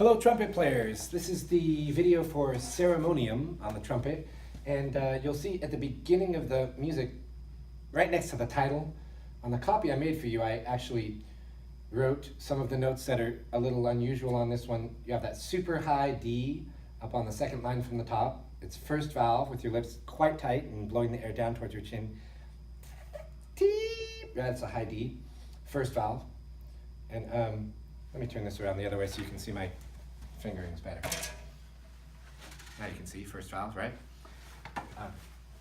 Hello trumpet players, this is the video for Ceremonium on the trumpet, and you'll see at the beginning of the music, right next to the title, on the copy I made for you, I actually wrote some of the notes that are a little unusual on this one. You have that super high D up on the second line from the top. It's first valve with your lips quite tight and blowing the air down towards your chin. That's a high D, first valve. And let me turn this around the other way so you can see my fingerings better. Now you can see first valve, right?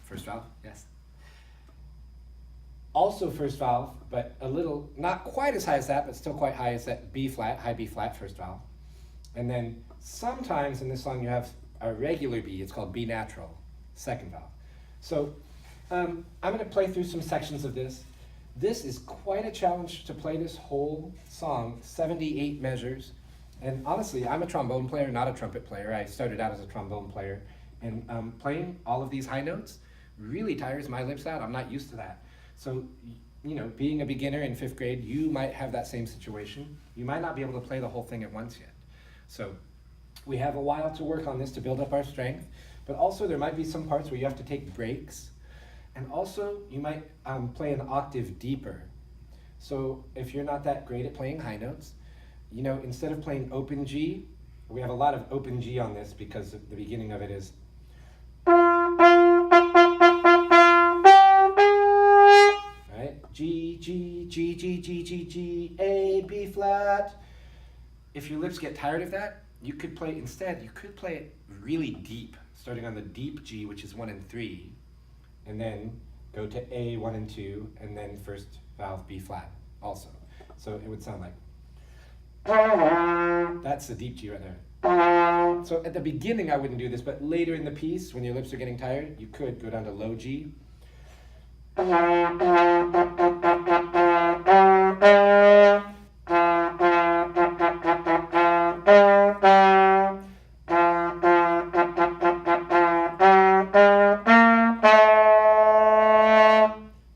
First valve, yes. Also first valve, but a little, not quite as high as that, but still quite high, is that B flat, high B flat, first valve. And then sometimes in this song you have a regular B, it's called B natural, second valve. So I'm going to play through some sections of this. This is quite a challenge to play this whole song, 78 measures. And honestly, I'm a trombone player, not a trumpet player. I started out as a trombone player. And playing all of these high notes really tires my lips out. I'm not used to that. So, you know, being a beginner in 5th grade, you might have that same situation. You might not be able to play the whole thing at once yet. So we have a while to work on this to build up our strength. But also there might be some parts where you have to take breaks. And also you might play an octave deeper. So if you're not that great at playing high notes, you know, instead of playing open G, we have a lot of open G on this because the beginning of it is right? G, G, G, G, G, G, G, A, B flat. If your lips get tired of that, you could play instead, you could play it really deep, starting on the deep G, which is 1 and 3, and then go to A, 1 and 2, and then first valve B flat also. So it would sound like, that's the deep G right there. So at the beginning I wouldn't do this, but later in the piece, when your lips are getting tired, you could go down to low G.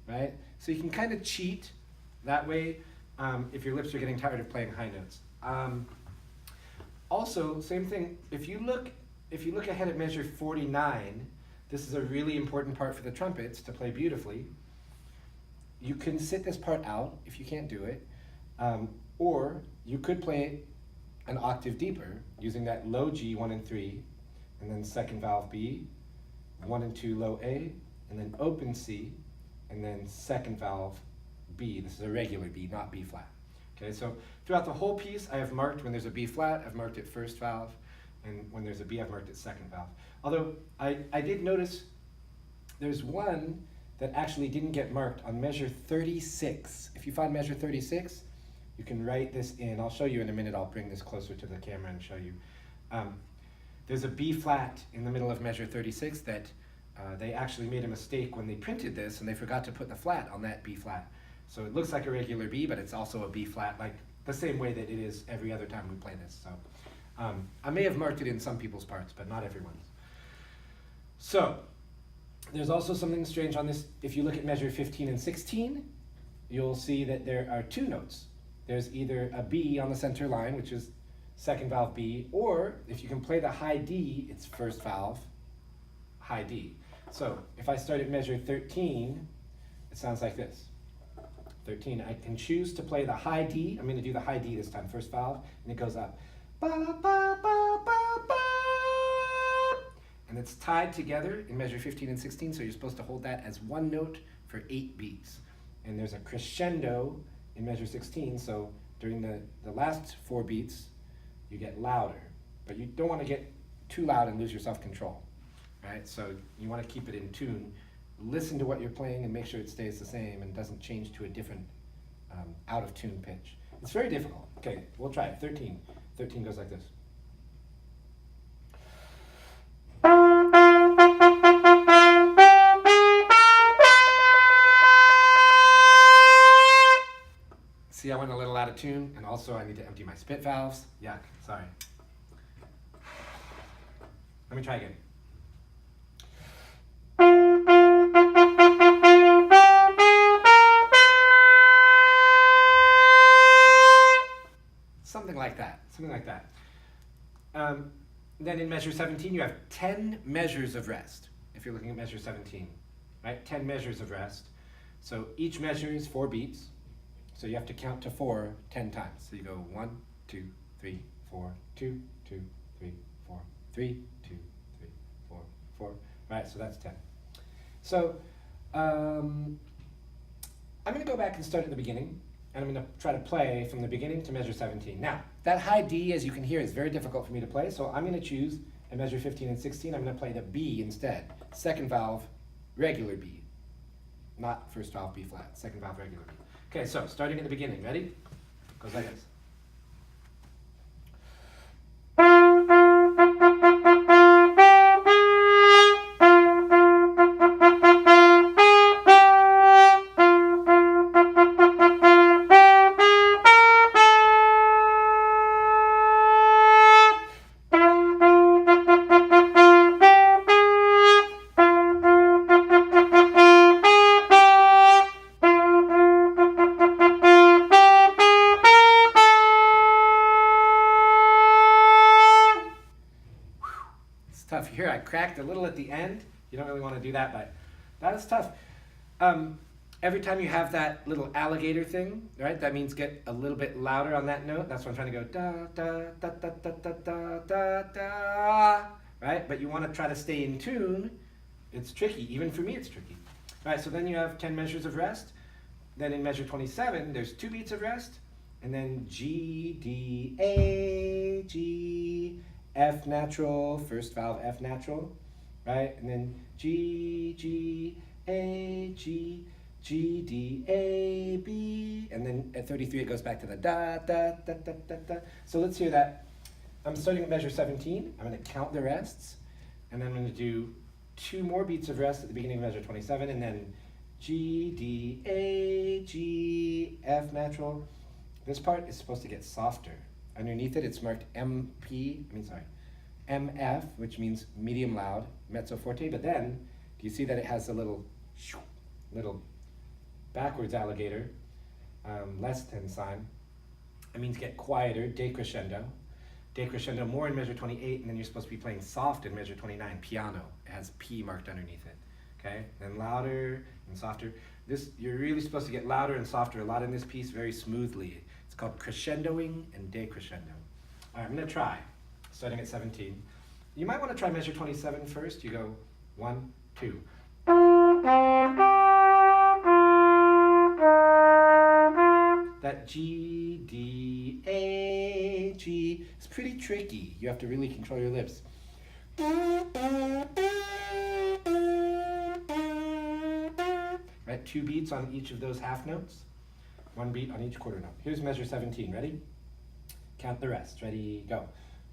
Right? So you can kind of cheat that way if your lips are getting tired of playing high notes. Also, same thing, if you look ahead at measure 49, this is a really important part for the trumpets to play beautifully. You can sit this part out if you can't do it, or you could play an octave deeper using that low G, 1 and 3, and then second valve B, 1 and 2 low A, and then open C, and then second valve B. This is a regular B, not B flat. Okay, so throughout the whole piece, I have marked when there's a B flat, I've marked it first valve, and when there's a B, I've marked it second valve. Although I did notice there's one that actually didn't get marked on measure 36. If you find measure 36, you can write this in. I'll show you in a minute. I'll bring this closer to the camera and show you. There's a B flat in the middle of measure 36 that they actually made a mistake when they printed this, and they forgot to put the flat on that B flat. So it looks like a regular B, but it's also a B flat, like the same way that it is every other time we play this. So I may have marked it in some people's parts, but not everyone's. So there's also something strange on this. If you look at measure 15 and 16, you'll see that there are 2 notes. There's either a B on the center line, which is second valve B, or if you can play the high D, it's first valve, high D. So if I start at measure 13, it sounds like this. 13, I can choose to play the high D. I'm going to do the high D this time, first valve, and it goes up. Ba, ba, ba, ba, ba. And it's tied together in measure 15 and 16, so you're supposed to hold that as 1 note for 8 beats. And there's a crescendo in measure 16, so during the last 4 beats, you get louder. But you don't want to get too loud and lose your self-control, right? So you want to keep it in tune. Listen to what you're playing and make sure it stays the same and doesn't change to a different out-of-tune pitch. It's very difficult. Okay, we'll try it. 13. 13 goes like this. See, I went a little out of tune, and also I need to empty my spit valves. Yuck, sorry. Let me try again. Something like that. Then in measure 17, you have 10 measures of rest. If you're looking at measure 17, right? 10 measures of rest. So each measure is 4 beats. So you have to count to 4 10 times. So you go 1, 2, 3, 4, 2, 2, 3, 4, 3, 2, 3, 4, 4. Right, so that's 10. So I'm going to go back and start at the beginning, and I'm going to try to play from the beginning to measure 17. Now, that high D, as you can hear, is very difficult for me to play, so I'm going to choose in measure 15 and 16, I'm going to play the B instead. Second valve, regular B. Not first valve B flat, second valve, regular B. Okay, so starting at the beginning, ready? Goes like this. Tough. Here I cracked a little at the end. You don't really want to do that, but that is tough. Every time you have that little alligator thing, right, that means get a little bit louder on that note. That's what I'm trying to go da da da da da da da da da, right? But you want to try to stay in tune. It's tricky. Even for me, it's tricky. All right, so then you have 10 measures of rest. Then in measure 27, there's 2 beats of rest, and then G, D, A, G, F natural, first valve F natural, right? And then G, G, A, G, G, D, A, B, and then at 33 it goes back to the da, da, da, da, da, da. So let's hear that. I'm starting at measure 17. I'm going to count the rests, and then I'm going to do 2 more beats of rest at the beginning of measure 27, and then G, D, A, G, F natural. This part is supposed to get softer. Underneath it, it's marked MF, which means medium loud, mezzo forte, but then, do you see that it has a little backwards alligator, less than sign? It means get quieter, decrescendo. Decrescendo more in measure 28, and then you're supposed to be playing soft in measure 29, piano. It has P marked underneath it, okay? Then louder and softer. You're really supposed to get louder and softer a lot in this piece very smoothly. It's called crescendoing and decrescendo. All right, I'm going to try, starting at 17. You might want to try measure 27 first. You go 1, 2. That G, D, A, G is pretty tricky. You have to really control your lips. Right, 2 beats on each of those half notes. 1 beat on each quarter note. Here's measure 17. Ready? Count the rest. Ready, go.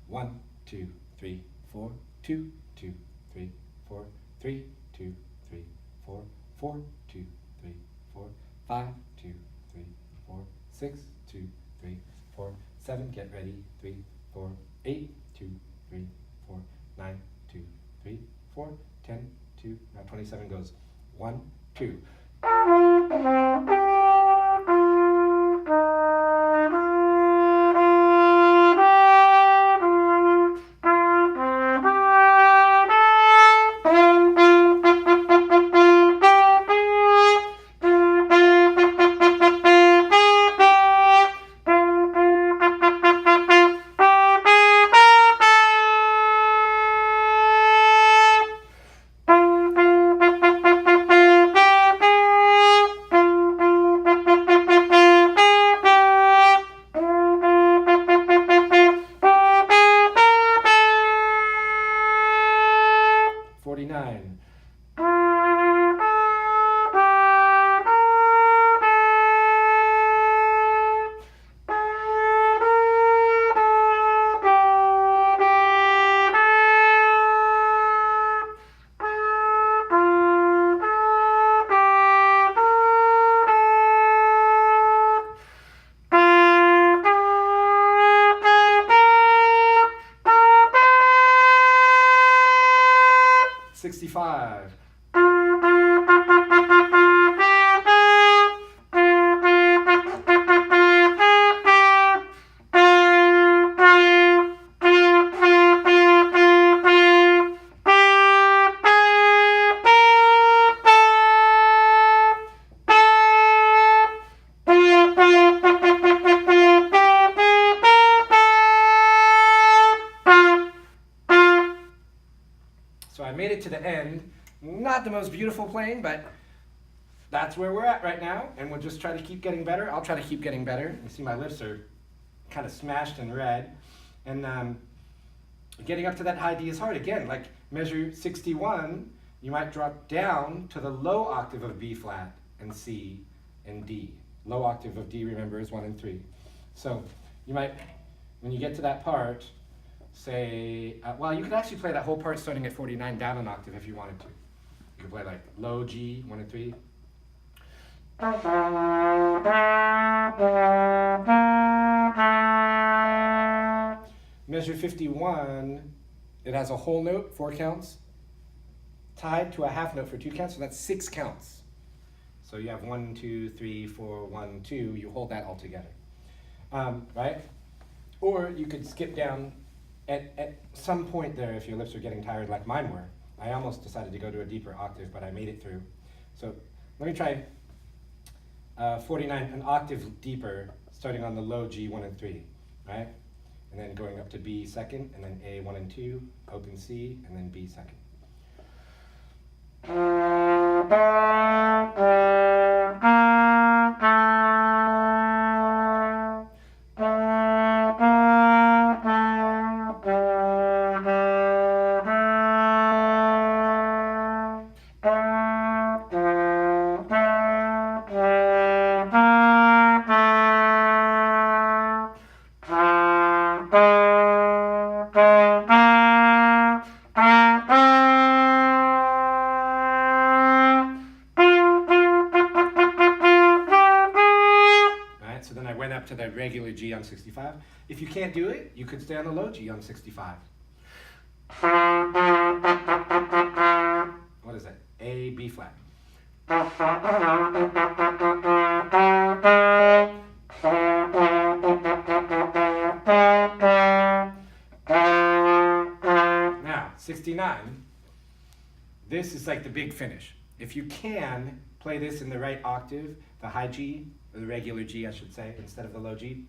1, 2, 3, 4, 2, 2, 3, 4, 3, 2, 3, 4, 4, 2, 3, 4, 5, 2, 3, 4, 6, 2, 3, 4, 7, get ready, 3, 4, 8, 2, 3, 4, 9, 2, 3, 4, 10, 2, now 27 goes 1, 2. 49. $65. to the end. Not the most beautiful playing, but that's where we're at right now, and we'll just try to keep getting better. I'll try to keep getting better. You see my lips are kind of smashed and red, and getting up to that high D is hard. Again, like measure 61, you might drop down to the low octave of B flat and C and D. Low octave of D, remember, is 1 and 3. So you might, when you get to that part, say, well, you could actually play that whole part starting at 49 down an octave if you wanted to. You could play like low G, 1 and 3. Measure 51, it has a whole note, 4 counts, tied to a half note for 2 counts, so that's 6 counts. So you have 1, 2, 3, 4, 1, 2, you hold that all together, right? Or you could skip down at some point there if your lips are getting tired like mine were. I almost decided to go to a deeper octave, but I made it through. So let me try 49, an octave deeper, starting on the low G, 1 and 3, right? And then going up to B second, and then A, 1 and 2, open C, and then B second. To the regular G on 65. If you can't do it, you could stay on the low G on 65. What is that? A, B flat. Now, 69. This is like the big finish. If you can play this in the right octave, the high G, or the regular G, I should say, instead of the low G.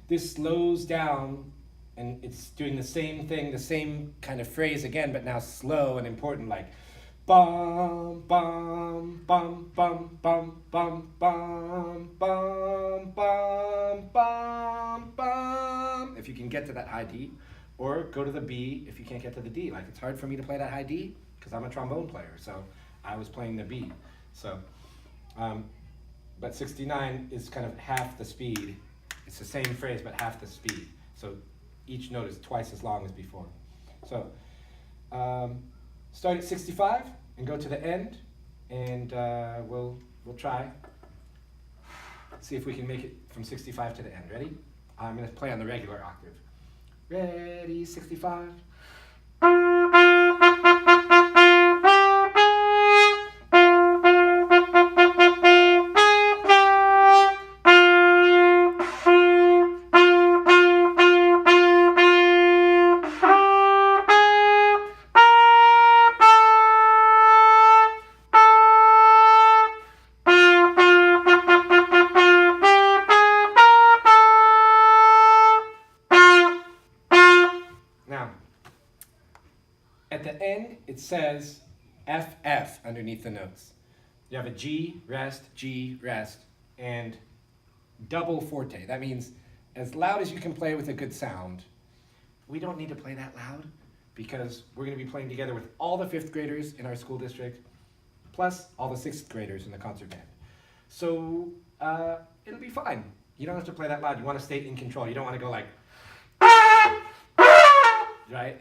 This slows down, and it's doing the same thing, the same kind of phrase again, but now slow and important, like bum, bum, bum, bum, bum, bum, bum, bum, bum, bum, bum. If you can get to that high D, or go to the B if you can't get to the D. Like, it's hard for me to play that high D, because I'm a trombone player, so I was playing the B. So, but 69 is kind of half the speed. It's the same phrase, but half the speed. So each note is twice as long as before. So start at 65 and go to the end, and we'll try. See if we can make it from 65 to the end. Ready? I'm going to play on the regular octave. Ready, 65. At the end, it says FF underneath the notes. You have a G, rest, and double forte. That means as loud as you can play with a good sound. We don't need to play that loud because we're going to be playing together with all the 5th graders in our school district, plus all the 6th graders in the concert band. So it'll be fine. You don't have to play that loud. You want to stay in control. You don't want to go like, right?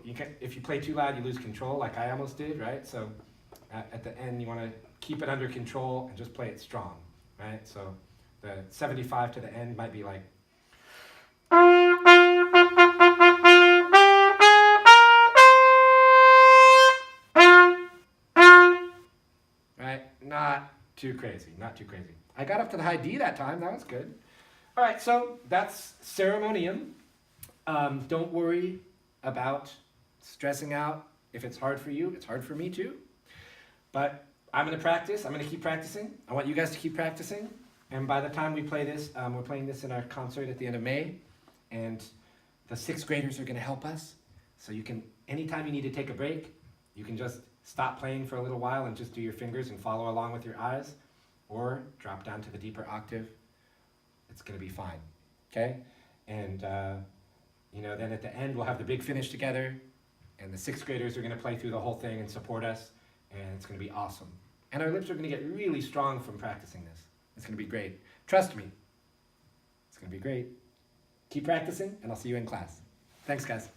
You can, if you play too loud, you lose control, like I almost did, right? So at the end, you want to keep it under control and just play it strong, right? So the 75 to the end might be like, right? Not too crazy, not too crazy. I got up to the high D that time. That was good. All right, so that's Ceremonium. Don't worry about stressing out. If it's hard for you, it's hard for me too. But I'm going to practice. I'm going to keep practicing. I want you guys to keep practicing. And by the time we play this, we're playing this in our concert at the end of May. And the 6th graders are going to help us. So you can, anytime you need to take a break, You can just stop playing for a little while and just do your fingers and follow along with your eyes, or drop down to the deeper octave. It's going to be fine, okay? And, then at the end, we'll have the big finish together, and the sixth graders are going to play through the whole thing and support us, and it's going to be awesome. And our lips are going to get really strong from practicing this. It's going to be great. Trust me. It's going to be great. Keep practicing, and I'll see you in class. Thanks, guys.